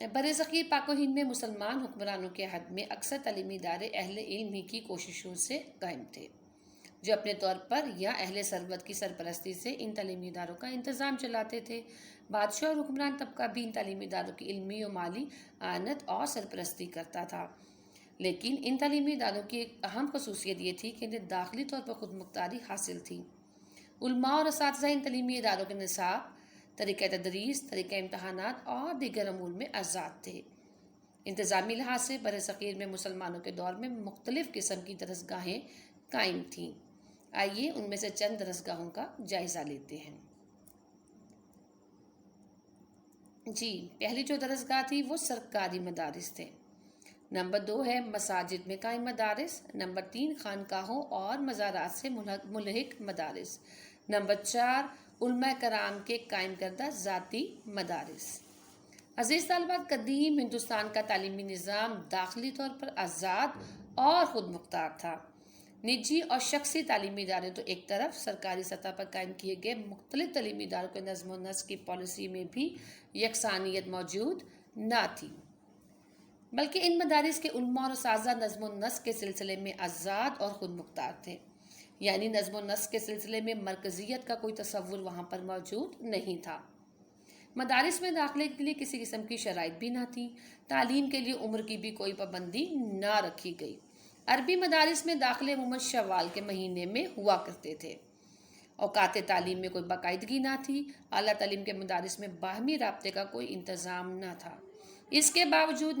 برصغیر پاک و ہند میں مسلمان حکمرانوں کے حد میں اکثر تعلیمی ادارے اہل علم ہی کی کوششوں سے قائم تھے، جو اپنے طور پر یا اہل ثروت کی سرپرستی سے ان تعلیمی اداروں کا انتظام چلاتے تھے۔ بادشاہ اور حکمران طبقہ بھی ان تعلیمی اداروں کی علمی و مالی اعانت اور سرپرستی کرتا تھا، لیکن ان تعلیمی اداروں کی ایک اہم خصوصیت یہ تھی کہ انہیں داخلی طور پر خود مختاری حاصل تھی۔ علماء اور اساتذہ ان تعلیمی اداروں کے نصاب، طریقہ تدریس، طریقہ امتحانات اور دیگر امور میں آزاد تھے۔ انتظامی لحاظ سے برصغیر میں مسلمانوں کے دور میں مختلف قسم کی درسگاہیں قائم تھیں۔ آئیے ان میں سے چند درسگاہوں کا جائزہ لیتے ہیں۔ پہلی جو درسگاہ تھی وہ سرکاری مدارس تھے۔ نمبر 2 ہے مساجد میں قائم مدارس۔ نمبر 3 خانقاہوں اور مزارات سے ملحق مدارس۔ نمبر 4 علماء کرام کے قائم کردہ ذاتی مدارس۔ عزیز طالبات، قدیم ہندوستان کا تعلیمی نظام داخلی طور پر آزاد اور خود مختار تھا۔ نجی اور شخصی تعلیمی ادارے تو ایک طرف، سرکاری سطح پر قائم کیے گئے مختلف تعلیمی اداروں کے نظم و نسق کی پالیسی میں بھی یکسانیت موجود نہ تھی، بلکہ ان مدارس کے علماء اور اساتذہ نظم و نسق کے سلسلے میں آزاد اور خود مختار تھے، یعنی نظم و نسق کے سلسلے میں مرکزیت کا کوئی تصور وہاں پر موجود نہیں تھا۔ مدارس میں داخلے کے لیے کسی قسم کی شرائط بھی نہ تھی۔ تعلیم کے لیے عمر کی بھی کوئی پابندی نہ رکھی گئی۔ عربی مدارس میں داخلے عموماً شوال کے مہینے میں ہوا کرتے تھے۔ اوقات تعلیم میں کوئی باقاعدگی نہ تھی۔ اعلیٰ تعلیم کے مدارس میں باہمی رابطے کا کوئی انتظام نہ تھا۔ اس کے باوجود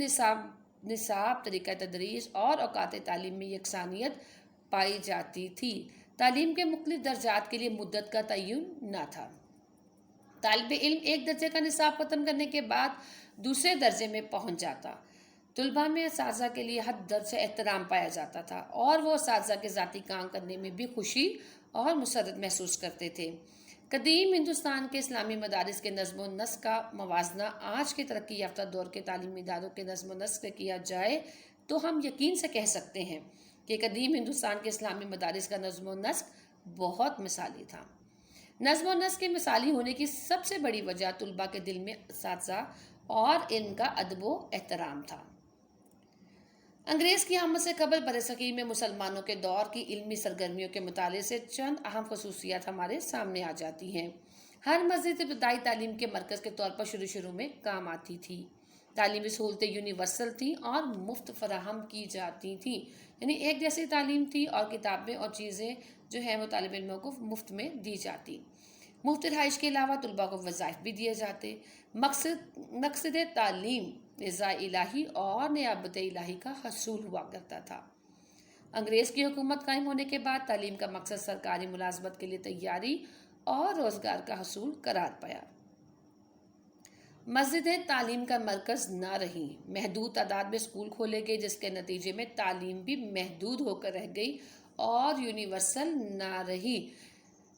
نصاب، طریقہ تدریس اور اوقات تعلیم میں یکسانیت پائی جاتی تھی۔ تعلیم کے مختلف درجات کے لیے مدت کا تعین نہ تھا۔ طالب علم ایک درجے کا نصاب ختم کرنے کے بعد دوسرے درجے میں پہنچ جاتا۔ طلباء میں اساتذہ کے لیے حد درجہ سے احترام پایا جاتا تھا اور وہ اساتذہ کے ذاتی کام کرنے میں بھی خوشی اور مسرت محسوس کرتے تھے۔ قدیم ہندوستان کے اسلامی مدارس کے نظم و نسق کا موازنہ آج کے ترقی یافتہ دور کے تعلیمی اداروں کے نظم و نسق سے کیا جائے تو ہم یقین سے کہہ سکتے ہیں کہ قدیم ہندوستان کے اسلامی مدارس کا نظم و نسق بہت مثالی تھا۔ نظم و نسق کے مثالی ہونے کی سب سے بڑی وجہ طلباء کے دل میں اساتذہ اور ان کا ادب و احترام تھا۔ انگریز کی آمد سے قبل برصغیر میں مسلمانوں کے دور کی علمی سرگرمیوں کے مطالعے سے چند اہم خصوصیات ہمارے سامنے آ جاتی ہیں۔ ہر مسجد ابتدائی تعلیم کے مرکز کے طور پر شروع میں کام آتی تھی۔ تعلیمی سہولتیں یونیورسل تھیں اور مفت فراہم کی جاتی تھیں، یعنی ایک جیسی تعلیم تھی اور کتابیں اور چیزیں جو ہیں وہ طالب علموں کو مفت میں دی جاتی۔ مفت رہائش کے علاوہ طلباء کو وظائف بھی دیے جاتے۔ مقصد تعلیم رضا الہی اور نیابت الہی کا حصول ہوا کرتا تھا۔ انگریز کی حکومت قائم ہونے کے بعد تعلیم کا مقصد سرکاری ملازمت کے لیے تیاری اور روزگار کا حصول قرار پایا۔ مسجدیں تعلیم کا مرکز نہ رہیں۔ محدود تعداد میں اسکول کھولے گئے، جس کے نتیجے میں تعلیم بھی محدود ہو کر رہ گئی اور یونیورسل نہ رہی۔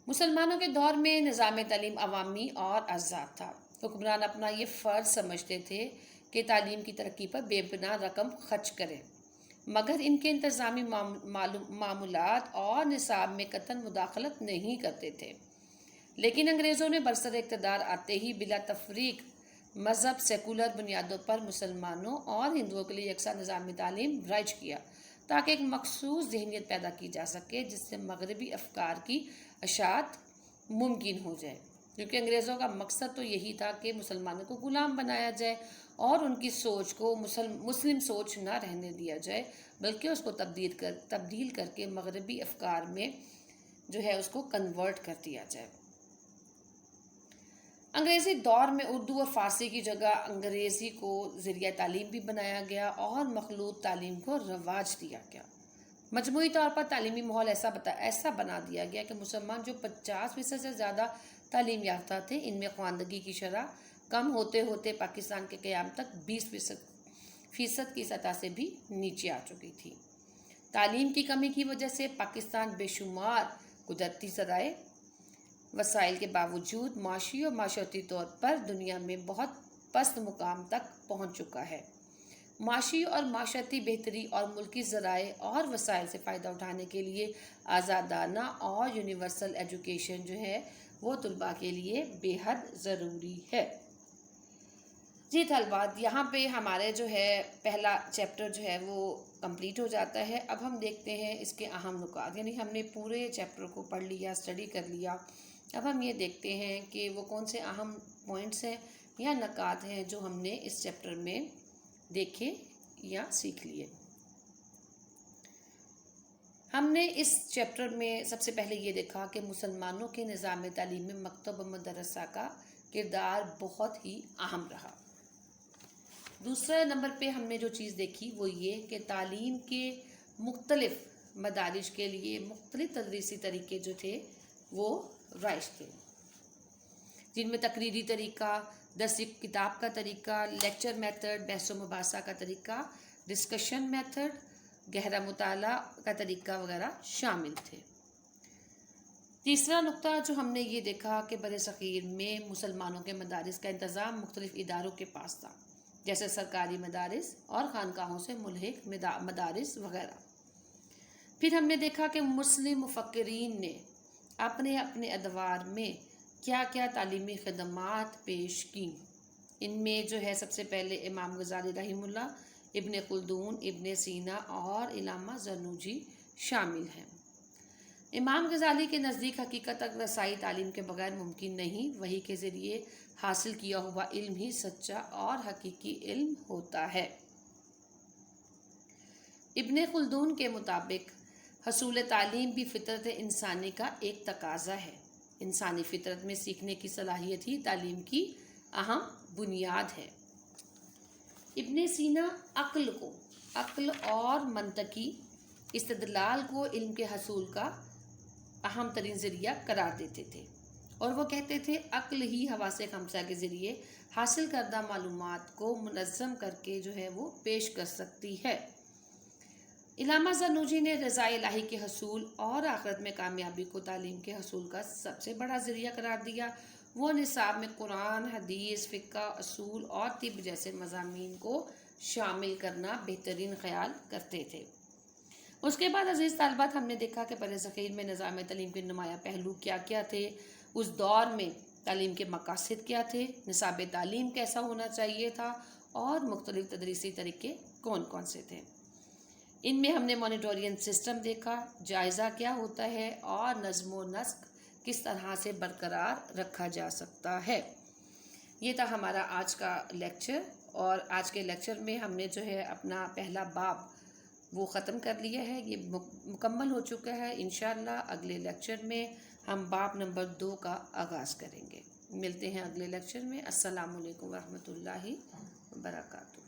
مسلمانوں کے دور میں نظام تعلیم عوامی اور آزاد تھا۔ حکمران اپنا یہ فرض سمجھتے تھے کہ تعلیم کی ترقی پر بے پناہ رقم خرچ کریں، مگر ان کے انتظامی معاملات اور نصاب میں قطعاً مداخلت نہیں کرتے تھے۔ لیکن انگریزوں نے برسر اقتدار آتے ہی بلا تفریق مذہب سیکولر بنیادوں پر مسلمانوں اور ہندوؤں کے لیے یکساں نظام تعلیم رائج کیا، تاکہ ایک مخصوص ذہنیت پیدا کی جا سکے جس سے مغربی افکار کی اشاعت ممکن ہو جائے، کیونکہ انگریزوں کا مقصد تو یہی تھا کہ مسلمانوں کو غلام بنایا جائے اور ان کی سوچ کو مسلم سوچ نہ رہنے دیا جائے، بلکہ اس کو تبدیل کر کے مغربی افکار میں جو ہے اس کو کنورٹ کر دیا جائے۔ انگریزی دور میں اردو اور فارسی کی جگہ انگریزی کو ذریعہ تعلیم بھی بنایا گیا اور مخلوط تعلیم کو رواج دیا گیا۔ مجموعی طور پر تعلیمی ماحول ایسا بنا دیا گیا کہ مسلمان جو 50% سے زیادہ تعلیم یافتہ تھے، ان میں خواندگی کی شرح کم ہوتے ہوتے پاکستان کے قیام تک 20% کی سطح سے بھی نیچے آ چکی تھی۔ تعلیم کی کمی کی وجہ سے پاکستان بے شمار قدرتی ذرائع وسائل کے باوجود معاشی اور معاشرتی طور پر دنیا میں بہت پست مقام تک پہنچ چکا ہے۔ معاشی اور معاشرتی بہتری اور ملکی ذرائع اور وسائل سے فائدہ اٹھانے کے لیے آزادانہ اور یونیورسل ایجوکیشن جو ہے وہ طلباء کے لیے بے حد ضروری ہے۔ جی طلبات، یہاں پہ ہمارے جو ہے پہلا چیپٹر جو ہے وہ کمپلیٹ ہو جاتا ہے۔ اب ہم دیکھتے ہیں اس کے اہم نکات، یعنی ہم نے پورے چیپٹر کو پڑھ لیا، اسٹڈی کر لیا۔ اب ہم یہ دیکھتے ہیں کہ وہ کون سے اہم پوائنٹس ہیں یا نکات ہیں جو ہم نے اس چیپٹر میں دیکھے یا سیکھ لیے۔ ہم نے اس چیپٹر میں سب سے پہلے یہ دیکھا کہ مسلمانوں کے نظام تعلیم میں مکتب و مدرسہ کا کردار بہت ہی اہم رہا۔ دوسرے نمبر پہ ہم نے جو چیز دیکھی وہ یہ کہ تعلیم کے مختلف مدارج کے لیے مختلف تدریسی طریقے جو تھے وہ رائج تھے، جن میں تقریری طریقہ، درسی کتاب کا طریقہ، لیکچر میتھڈ، بحث و مباحثہ کا طریقہ، ڈسکشن میتھڈ، گہرا مطالعہ کا طریقہ وغیرہ شامل تھے۔ تیسرا نقطہ جو ہم نے یہ دیکھا کہ بر صغیر میں مسلمانوں کے مدارس کا انتظام مختلف اداروں کے پاس تھا، جیسے سرکاری مدارس اور خانقاہوں سے ملحق مدارس وغیرہ۔ پھر ہم نے دیکھا کہ مسلم مفکرین نے اپنے اپنے ادوار میں کیا کیا تعلیمی خدمات پیش کیں۔ ان میں جو ہے سب سے پہلے امام غزالی رحمہ اللہ، ابن خلدون، ابن سینا اور علامہ زرنوجی شامل ہیں۔ امام غزالی کے نزدیک حقیقت تک رسائی تعلیم کے بغیر ممکن نہیں، وحی کے ذریعے حاصل کیا ہوا علم ہی سچا اور حقیقی علم ہوتا ہے۔ ابن خلدون کے مطابق حصول تعلیم بھی فطرت انسانی کا ایک تقاضا ہے۔ انسانی فطرت میں سیکھنے کی صلاحیت ہی تعلیم کی اہم بنیاد ہے۔ ابن سینا عقل اور منطقی استدلال کو علم کے حصول کا اہم ترین ذریعہ قرار دیتے تھے، اور وہ کہتے تھے عقل ہی حواس خمسہ کے ذریعے حاصل کردہ معلومات کو منظم کر کے جو ہے وہ پیش کر سکتی ہے۔ علامہ زرنوجی نے رضا الہی کے حصول اور آخرت میں کامیابی کو تعلیم کے حصول کا سب سے بڑا ذریعہ قرار دیا۔ وہ نصاب میں قرآن، حدیث، فقہ، اصول اور طب جیسے مضامین کو شامل کرنا بہترین خیال کرتے تھے۔ اس کے بعد عزیز طالبات، ہم نے دیکھا کہ بر صغیر میں نظام تعلیم کے نمایاں پہلو کیا کیا تھے، اس دور میں تعلیم کے مقاصد کیا تھے، نصاب تعلیم کیسا ہونا چاہیے تھا، اور مختلف تدریسی طریقے کون کون سے تھے۔ ان میں ہم نے مانیٹورین سسٹم دیکھا، جائزہ کیا ہوتا ہے، اور نظم و نسق کس طرح سے برقرار رکھا جا سکتا ہے۔ یہ تھا ہمارا آج کا لیکچر، اور آج کے لیکچر میں ہم نے جو ہے اپنا پہلا باب وہ ختم کر لیا ہے، یہ مکمل ہو چکا ہے۔ انشاءاللہ اگلے لیکچر میں ہم باب نمبر 2 کا آغاز کریں گے۔ ملتے ہیں اگلے لیکچر میں۔ السلام علیکم ورحمۃ اللہ وبرکاتہ۔